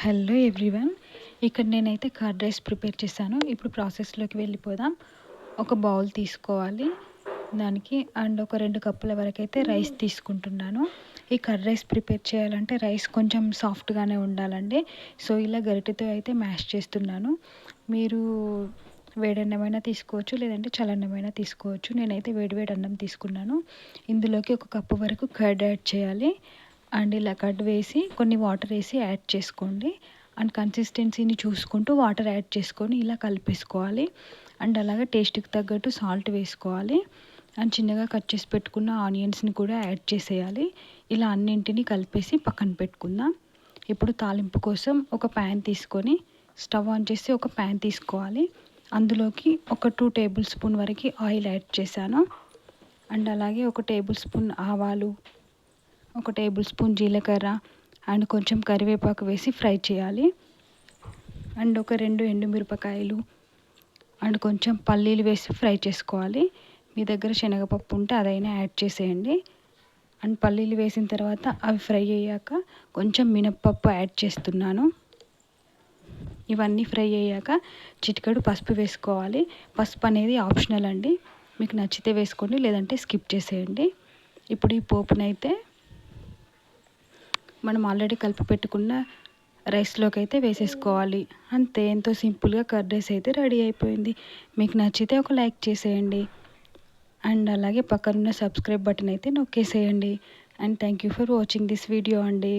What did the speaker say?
Hello everyone. ఇక్కడ నేనైతే curd rice prepare చేశాను. ఇప్పుడు ప్రాసెస్లోకి వెళ్ళిపోదాం. ఒక బౌల్ తీసుకోవాలి, దానికి ఒక 2 కప్పుల వరకు అయితే రైస్ తీసుకుంటున్నాను. ఈ కర్డ్ రైస్ ప్రిపేర్ చేయాలంటే రైస్ కొంచెం సాఫ్ట్గానే ఉండాలండి. సో ఇలా గరిటెతో అయితే మ్యాష్ చేస్తున్నాను. మీరు వేడన్నమైనా తీసుకోవచ్చు, లేదంటే చల్లన్నమైనా తీసుకోవచ్చు. నేనైతే వేడి అన్నం తీసుకున్నాను. ఇందులోకి 1 కప్పు వరకు కర్డ్ యాడ్ చేయాలి. ఇలా కర్డ్ వేసి కొన్ని వాటర్ వేసి యాడ్ చేసుకోండి. కన్సిస్టెన్సీని చూసుకుంటూ వాటర్ యాడ్ చేసుకొని ఇలా కలిపేసుకోవాలి. అలాగే టేస్ట్కి తగ్గట్టు సాల్ట్ వేసుకోవాలి. చిన్నగా కట్ చేసి పెట్టుకున్న ఆనియన్స్ని కూడా యాడ్ చేసేయాలి. ఇలా అన్నింటినీ కలిపేసి పక్కన పెట్టుకుందాం. ఇప్పుడు తాలింపు కోసం ఒక ప్యాన్ తీసుకొని స్టవ్ ఆన్ చేసి ఒక ప్యాన్ తీసుకోవాలి. అందులోకి ఒక 2 టేబుల్ స్పూన్ వరకు ఆయిల్ యాడ్ చేశాను. అలాగే 1 టేబుల్ స్పూన్ ఆవాలు, 1 టేబుల్ స్పూన్ జీలకర్ర కొంచెం కరివేపాకు వేసి ఫ్రై చేయాలి. ఒక 2 ఎండుమిరపకాయలు కొంచెం పల్లీలు వేసి ఫ్రై చేసుకోవాలి. మీ దగ్గర శనగపప్పు ఉంటే అదైనా యాడ్ చేసేయండి. పల్లీలు వేసిన తర్వాత అవి ఫ్రై అయ్యాక కొంచెం మినప్పప్పు యాడ్ చేస్తున్నాను. ఇవన్నీ ఫ్రై అయ్యాక చిటికెడు పసుపు వేసుకోవాలి. పసుపు అనేది ఆప్షనల్ అండి, మీకు నచ్చితే వేసుకోండి, లేదంటే స్కిప్ చేసేయండి. ఇప్పుడు ఈ పోపునైతే మనం ఆల్రెడీ కలిపి పెట్టుకున్న రైస్లోకి అయితే వేసేసుకోవాలి. అంతే, ఎంతో సింపుల్గా కర్డ్ రైస్ అయితే రెడీ అయిపోయింది. మీకు నచ్చితే ఒక లైక్ చేసేయండి. అలాగే పక్కనున్న సబ్స్క్రైబ్ బటన్ అయితే నొక్కేసేయండి. Thank you for watching this video అండి.